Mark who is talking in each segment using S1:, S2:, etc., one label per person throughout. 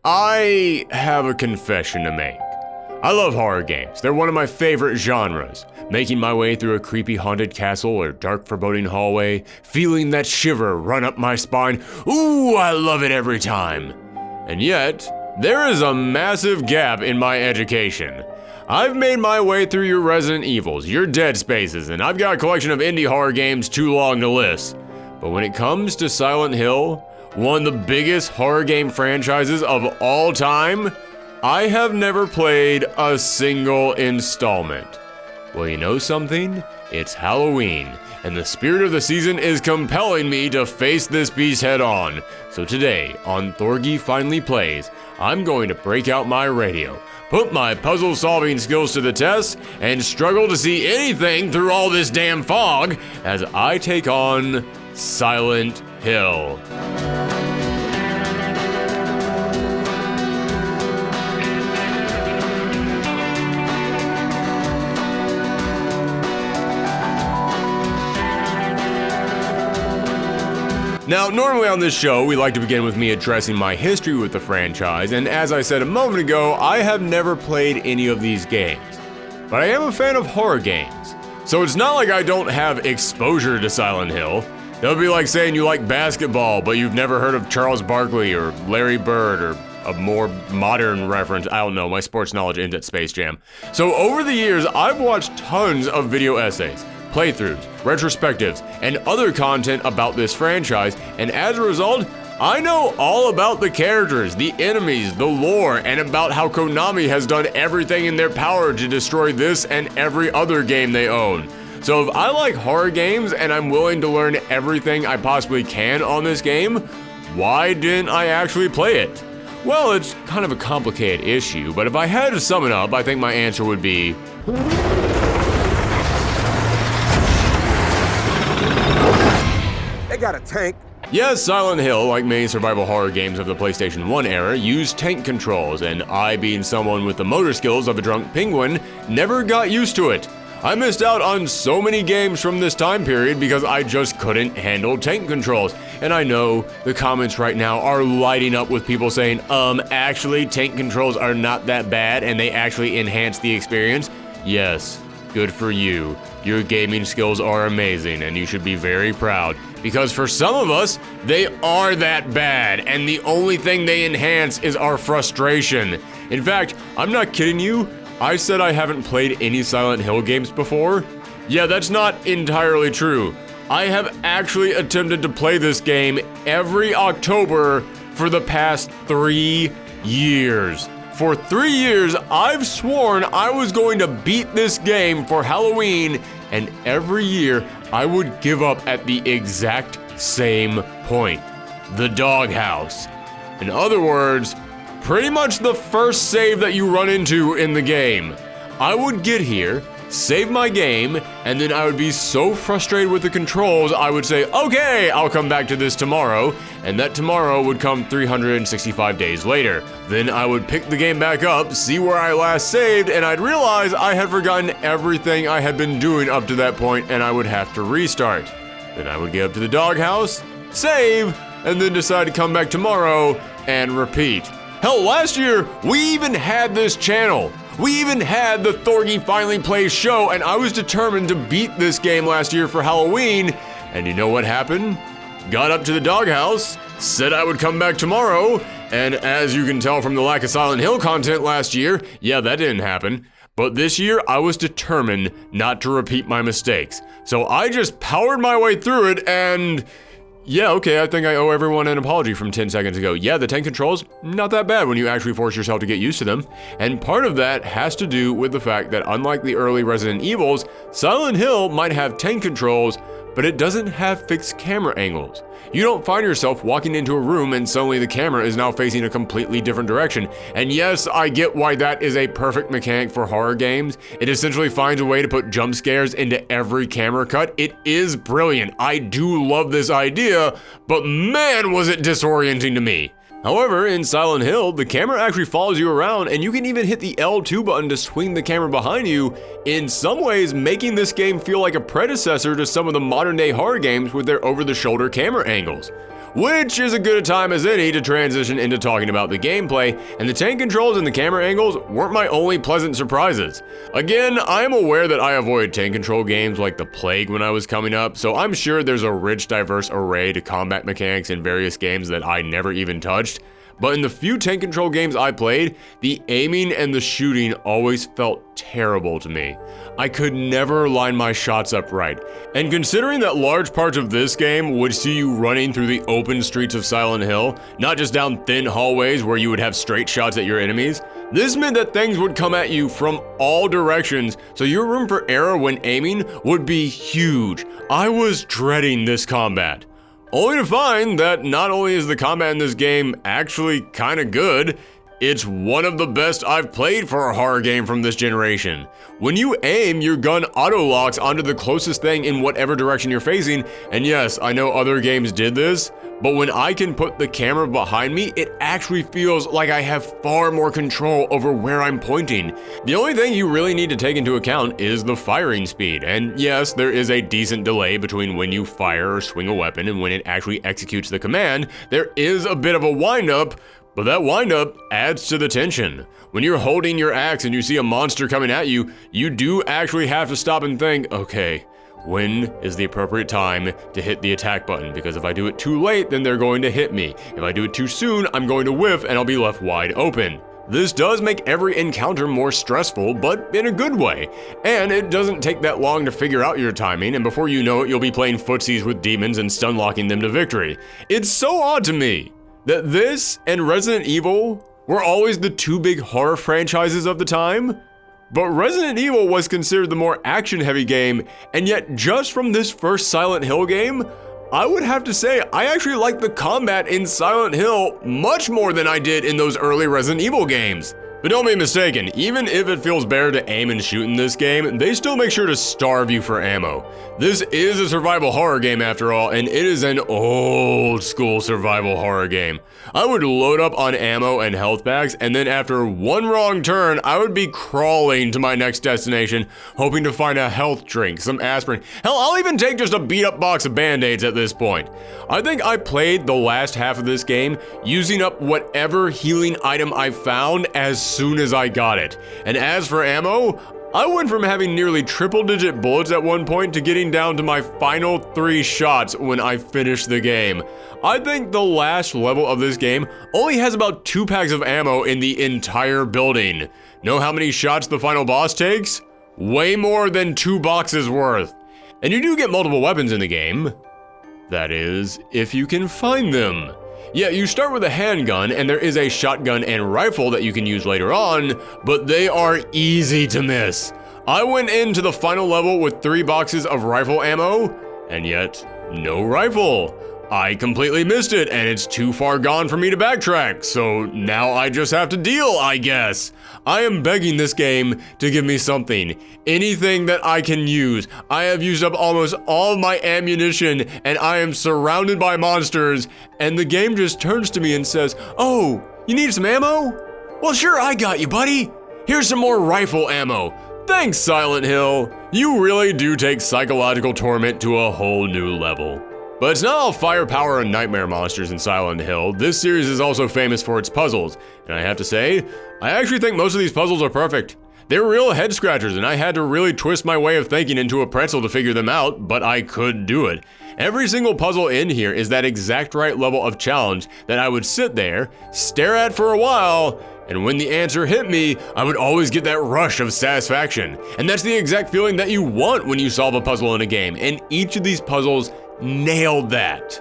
S1: I have a confession to make. I love horror games. They're one of my favorite genres. Making my way through a creepy haunted castle or dark foreboding hallway, feeling that shiver run up my spine. Ooh, I love it every time. And yet, there is a massive gap in my education. I've made my way through your Resident Evils, your Dead Spaces, and I've got a collection of indie horror games too long to list. But when it comes to Silent Hill, one of the biggest horror game franchises of all time, I have never played a single installment. Well, you know something? It's Halloween, and the spirit of the season is compelling me to face this beast head on. So today, on Thorgi Finally Plays, I'm going to break out my radio, put my puzzle-solving skills to the test, and struggle to see anything through all this damn fog as I take on Silent Hill. Now, normally on this show, we like to begin with me addressing my history with the franchise, and as I said a moment ago, I have never played any of these games. But I am a fan of horror games, so it's not like I don't have exposure to Silent Hill. That would be like saying you like basketball, but you've never heard of Charles Barkley or Larry Bird or a more modern reference. I don't know, my sports knowledge ends at Space Jam. So over the years, I've watched tons of video essays, playthroughs, retrospectives, and other content about this franchise, and as a result, I know all about the characters, the enemies, the lore, and about how Konami has done everything in their power to destroy this and every other game they own. So if I like horror games and I'm willing to learn everything I possibly can on this game, why didn't I actually play it? Well, it's kind of a complicated issue, but if I had to sum it up, I think my answer would be...
S2: They got a tank.
S1: Yes, Silent Hill, like many survival horror games of the PlayStation 1 era, used tank controls, and I, being someone with the motor skills of a drunk penguin, never got used to it. I missed out on so many games from this time period because I just couldn't handle tank controls. And I know the comments right now are lighting up with people saying, actually, tank controls are not that bad and they actually enhance the experience. Yes, good for you. Your gaming skills are amazing and you should be very proud. Because for some of us, they are that bad, and the only thing they enhance is our frustration. In fact, I'm not kidding you. I said I haven't played any Silent Hill games before. Yeah, that's not entirely true. I have actually attempted to play this game every October for the past 3 years. For 3 years, I've sworn I was going to beat this game for Halloween, and every year I would give up at the exact same point. The doghouse. In other words, pretty much the first save that you run into in the game. I would get here, save my game, and then I would be so frustrated with the controls, I would say, okay, I'll come back to this tomorrow, and that tomorrow would come 365 days later. Then I would pick the game back up, see where I last saved, and I'd realize I had forgotten everything I had been doing up to that point, and I would have to restart. Then I would get up to the doghouse, save, and then decide to come back tomorrow and repeat. Hell, last year, we even had this channel. We even had the Thorgi Finally Plays show, and I was determined to beat this game last year for Halloween, and you know what happened? Got up to the doghouse, said I would come back tomorrow, and as you can tell from the lack of Silent Hill content last year, yeah, that didn't happen. But this year, I was determined not to repeat my mistakes. So I just powered my way through it, and... yeah, okay, I think I owe everyone an apology from 10 seconds ago. Yeah, the tank controls, not that bad when you actually force yourself to get used to them. And part of that has to do with the fact that unlike the early Resident Evils, Silent Hill might have tank controls, but it doesn't have fixed camera angles. You don't find yourself walking into a room and suddenly the camera is now facing a completely different direction. And yes, I get why that is a perfect mechanic for horror games. It essentially finds a way to put jump scares into every camera cut. It is brilliant. I do love this idea, but man, was it disorienting to me. However, in Silent Hill, the camera actually follows you around and you can even hit the L2 button to swing the camera behind you, in some ways making this game feel like a predecessor to some of the modern day horror games with their over-the-shoulder camera angles. which is as good a time as any to transition into talking about the gameplay, and the tank controls and the camera angles weren't my only pleasant surprises. Again, I am aware that I avoided tank control games like the plague when I was coming up, so I'm sure there's a rich, diverse array to combat mechanics in various games that I never even touched. But in the few tank control games I played, the aiming and the shooting always felt terrible to me. I could never line my shots up right. And considering that large parts of this game would see you running through the open streets of Silent Hill, not just down thin hallways where you would have straight shots at your enemies, this meant that things would come at you from all directions, so your room for error when aiming would be huge. I was dreading this combat. Only to find that not only is the combat in this game actually kinda good, it's one of the best I've played for a horror game from this generation. When you aim, your gun auto-locks onto the closest thing in whatever direction you're facing, and yes, I know other games did this, but when I can put the camera behind me, it actually feels like I have far more control over where I'm pointing. The only thing you really need to take into account is the firing speed, and yes, there is a decent delay between when you fire or swing a weapon and when it actually executes the command. There is a bit of a wind-up, but that wind-up adds to the tension. When you're holding your axe and you see a monster coming at you, you do actually have to stop and think, okay, when is the appropriate time to hit the attack button? Because if I do it too late, then they're going to hit me. If I do it too soon, I'm going to whiff and I'll be left wide open. This does make every encounter more stressful, but in a good way. And it doesn't take that long to figure out your timing, and before you know it, you'll be playing footsies with demons and stun-locking them to victory. It's so odd to me that this and Resident Evil were always the two big horror franchises of the time. But Resident Evil was considered the more action-heavy game, and yet just from this first Silent Hill game, I would have to say I actually like the combat in Silent Hill much more than I did in those early Resident Evil games. But don't be mistaken, even if it feels better to aim and shoot in this game, they still make sure to starve you for ammo. This is a survival horror game after all, and it is an old school survival horror game. I would load up on ammo and health packs, and then after one wrong turn, I would be crawling to my next destination, hoping to find a health drink, some aspirin. Hell, I'll even take just a beat up box of band-aids at this point. I think I played the last half of this game using up whatever healing item I found as soon as I got it. And as for ammo, I went from having nearly triple-digit bullets at one point to getting down to my final 3 shots when I finished the game. I think the last level of this game only has about 2 packs of ammo in the entire building. Know how many shots the final boss takes? Way more than 2 boxes worth. And you do get multiple weapons in the game. That is, if you can find them. Yeah, you start with a handgun, and there is a shotgun and rifle that you can use later on, but they are easy to miss. I went into the final level with 3 boxes of rifle ammo, and yet, no rifle. I completely missed it, and it's too far gone for me to backtrack, so now I just have to deal, I guess. I am begging this game to give me something, anything that I can use. I have used up almost all of my ammunition, and I am surrounded by monsters, and the game just turns to me and says, "Oh, you need some ammo? Well, sure, I got you, buddy. Here's some more rifle ammo. Thanks, Silent Hill. You really do take psychological torment to a whole new level." But it's not all firepower and nightmare monsters in Silent Hill. This series is also famous for its puzzles, and I have to say, I actually think most of these puzzles are perfect. They're real head scratchers, and I had to really twist my way of thinking into a pretzel to figure them out, but I could do it. Every single puzzle in here is that exact right level of challenge that I would sit there, stare at for a while, and when the answer hit me, I would always get that rush of satisfaction. And that's the exact feeling that you want when you solve a puzzle in a game, and each of these puzzles nailed that.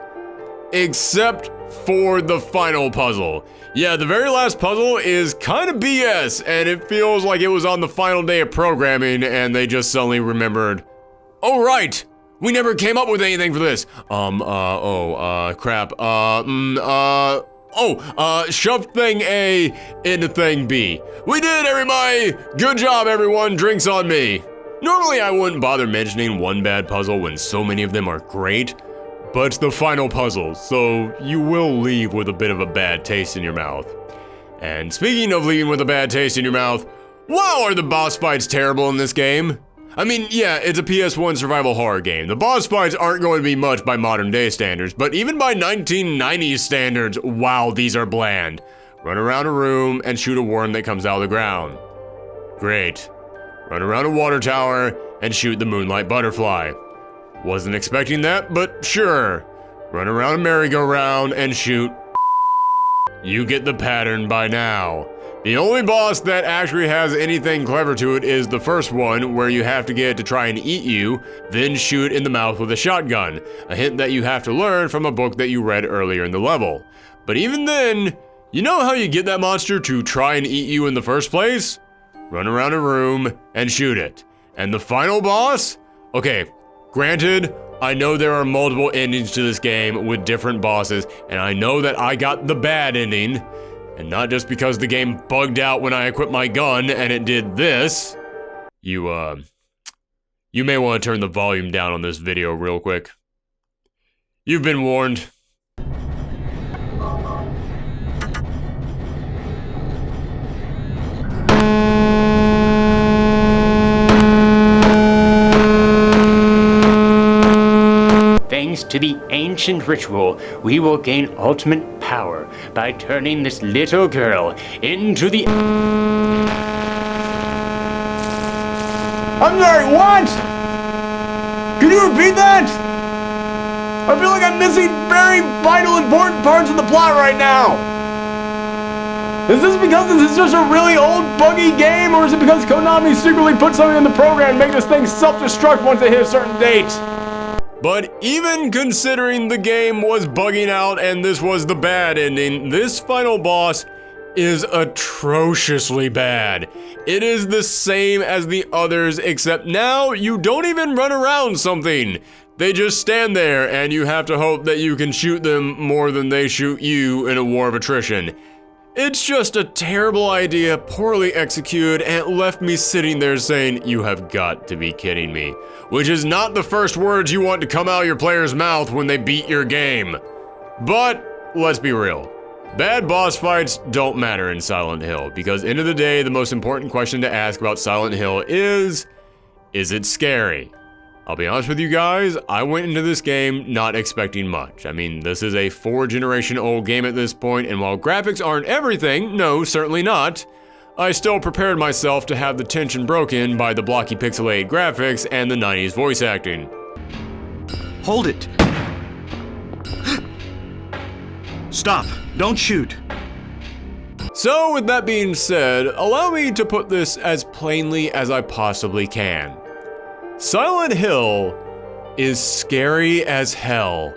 S1: Except for the final puzzle. Yeah, the very last puzzle is kind of BS, and it feels like it was on the final day of programming and they just suddenly remembered, oh right, we never came up with anything for this. Shove thing A into thing B. We did, everybody! Good job, everyone, drinks on me. Normally I wouldn't bother mentioning one bad puzzle when so many of them are great, but it's the final puzzle, so you will leave with a bit of a bad taste in your mouth. And speaking of leaving with a bad taste in your mouth, wow, are the boss fights terrible in this game? I mean, yeah, it's a PS1 survival horror game. The boss fights aren't going to be much by modern day standards, but even by 1990s standards, wow, these are bland. Run around a room and shoot a worm that comes out of the ground. Great. Run around a water tower and shoot the moonlight butterfly. Wasn't expecting that, but sure. Run around a merry-go-round and shoot. You get the pattern by now. The only boss that actually has anything clever to it is the first one, where you have to get it to try and eat you, then shoot in the mouth with a shotgun. A hint that you have to learn from a book that you read earlier in the level. But even then, you know how you get that monster to try and eat you in the first place? Run around a room and shoot it. And the final boss? Okay, granted, I know there are multiple endings to this game with different bosses, and I know that I got the bad ending. And not just because the game bugged out when I equipped my gun and it did this. You may want to turn the volume down on this video real quick. You've been warned.
S2: Thanks to the ancient ritual, we will gain ultimate power by turning this little girl into the...
S3: I'm sorry, what? Can you repeat that? I feel like I'm missing very vital, important parts of the plot right now. Is this because this is just a really old, buggy game, or is it because Konami secretly put something in the program to make this thing self-destruct once they hit a certain date?
S1: But even considering the game was bugging out and this was the bad ending, this final boss is atrociously bad. It is the same as the others, except now you don't even run around something. They just stand there and you have to hope that you can shoot them more than they shoot you in a war of attrition. It's just a terrible idea, poorly executed, and it left me sitting there saying, "You have got to be kidding me." Which is not the first words you want to come out of your player's mouth when they beat your game. But, let's be real. Bad boss fights don't matter in Silent Hill, because end of the day, the most important question to ask about Silent Hill is it scary? I'll be honest with you guys, I went into this game not expecting much. I mean, this is a 4-generation-old game at this point, and while graphics aren't everything, no, certainly not, I still prepared myself to have the tension broken by the blocky pixelated graphics and the 90s voice acting.
S4: Hold it! Stop! Don't shoot!
S1: So, with that being said, allow me to put this as plainly as I possibly can. Silent Hill is scary as hell.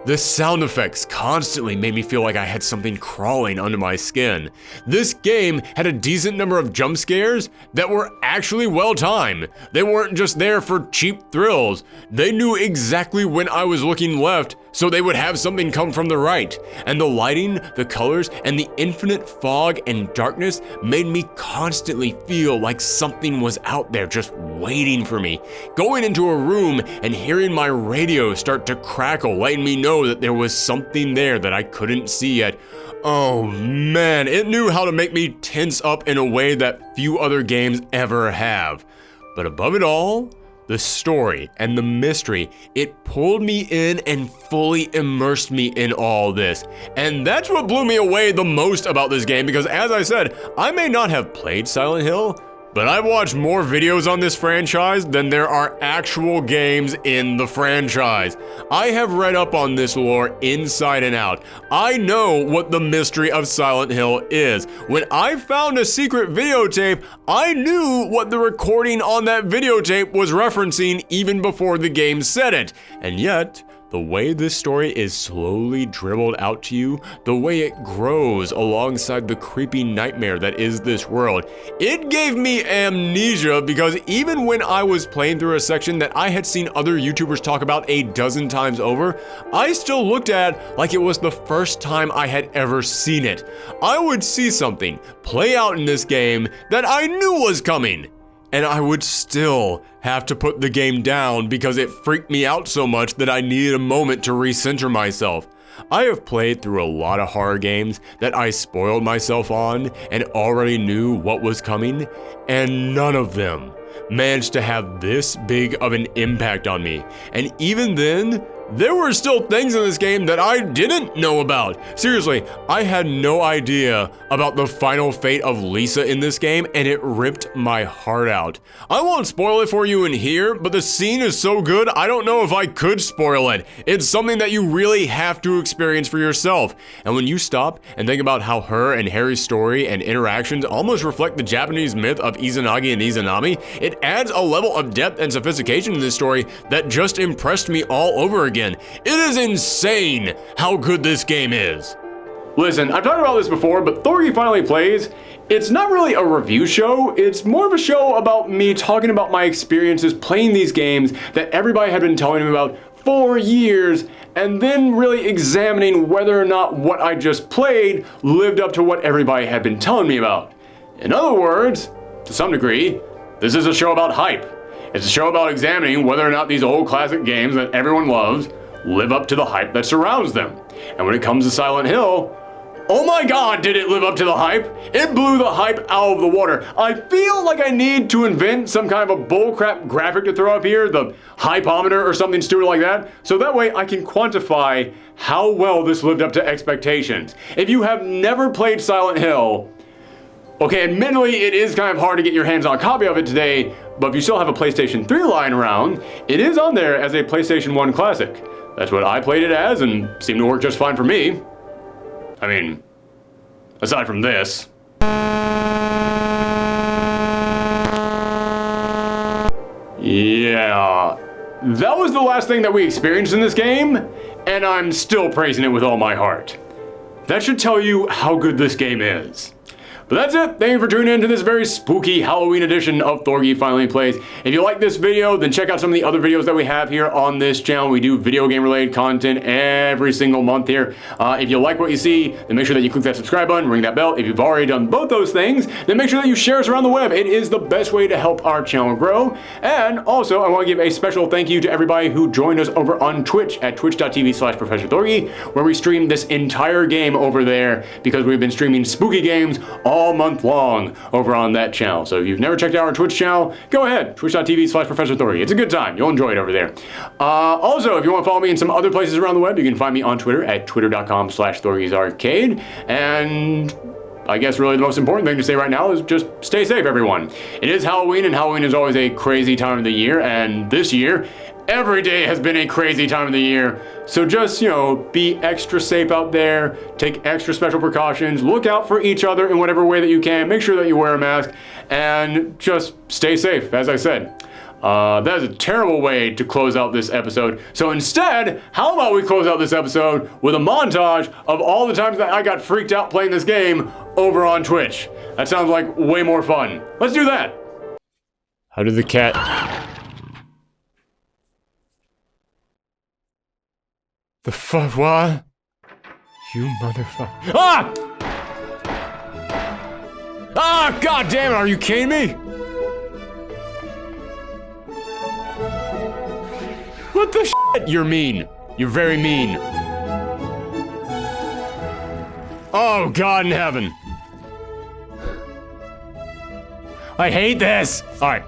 S1: The sound effects constantly made me feel like I had something crawling under my skin. This game had a decent number of jump scares that were actually well timed. They weren't just there for cheap thrills. They knew exactly when I was looking left, so they would have something come from the right. And the lighting, the colors, and the infinite fog and darkness made me constantly feel like something was out there just waiting for me. Going into a room and hearing my radio start to crackle, letting me know that there was something there that I couldn't see yet. Oh man, it knew how to make me tense up in a way that few other games ever have. But above it all, the story and the mystery, it pulled me in and fully immersed me in all this. And that's what blew me away the most about this game, because as I said, I may not have played Silent Hill, but I've watched more videos on this franchise than there are actual games in the franchise. I have read up on this lore inside and out. I know what the mystery of Silent Hill is. When I found a secret videotape, I knew what the recording on that videotape was referencing even before the game said it. And yet, the way this story is slowly dribbled out to you, the way it grows alongside the creepy nightmare that is this world, it gave me amnesia, because even when I was playing through a section that I had seen other YouTubers talk about a dozen times over, I still looked at it like it was the first time I had ever seen it. I would see something play out in this game that I knew was coming, and I would still have to put the game down because it freaked me out so much that I needed a moment to recenter myself. I have played through a lot of horror games that I spoiled myself on and already knew what was coming, and none of them managed to have this big of an impact on me. And even then, there were still things in this game that I didn't know about. Seriously, I had no idea about the final fate of Lisa in this game, and it ripped my heart out. I won't spoil it for you in here, but the scene is so good, I don't know if I could spoil it. It's something that you really have to experience for yourself. And when you stop and think about how her and Harry's story and interactions almost reflect the Japanese myth of Izanagi and Izanami, it adds a level of depth and sophistication to this story that just impressed me all over again. It is insane how good this game is.
S3: Listen, I've talked about this before, but Thorgi Finally Plays, it's not really a review show, it's more of a show about me talking about my experiences playing these games that everybody had been telling me about for years, and then really examining whether or not what I just played lived up to what everybody had been telling me about. In other words, to some degree, this is a show about hype. It's a show about examining whether or not these old classic games that everyone loves live up to the hype that surrounds them. And when it comes to Silent Hill, oh my god, did it live up to the hype? It blew the hype out of the water. I feel like I need to invent some kind of a bullcrap graphic to throw up here, the hypometer or something stupid like that, so that way I can quantify how well this lived up to expectations. If you have never played Silent Hill, okay, admittedly, it is kind of hard to get your hands on a copy of it today, but if you still have a PlayStation 3 lying around, it is on there as a PlayStation 1 classic. That's what I played it as, and seemed to work just fine for me. I mean, aside from this. Yeah, that was the last thing that we experienced in this game, and I'm still praising it with all my heart. That should tell you how good this game is. But that's it. Thank you for tuning in to this very spooky Halloween edition of Thorgi Finally Plays. If you like this video, then check out some of the other videos that we have here on this channel. We do video game related content every single month here. If you like what you see, then make sure that you click that subscribe button, ring that bell. If you've already done both those things, then make sure that you share us around the web. It is the best way to help our channel grow. And also, I want to give a special thank you to everybody who joined us over on Twitch at twitch.tv/ProfessorThorgi, where we stream this entire game over there because we've been streaming spooky games all month long over on that channel. So if you've never checked out our Twitch channel, go ahead, twitch.tv/ProfessorThorgi. It's a good time. You'll enjoy it over there. Also, if you want to follow me in some other places around the web, you can find me on Twitter at twitter.com/ThorgisArcade. And I guess really the most important thing to say right now is just stay safe, everyone. It is Halloween, and Halloween is always a crazy time of the year, and this year, every day has been a crazy time of the year. So just, be extra safe out there, take extra special precautions, look out for each other in whatever way that you can, make sure that you wear a mask, and just stay safe, as I said. That is a terrible way to close out this episode. So instead, how about we close out this episode with a montage of all the times that I got freaked out playing this game over on Twitch. That sounds like way more fun. Let's do that.
S1: How did the cat... The fuck, what? You motherfucker. Ah! Ah, god damn it, are you kidding me? What the shit? You're mean. You're very mean. Oh, God in heaven. I hate this. All right.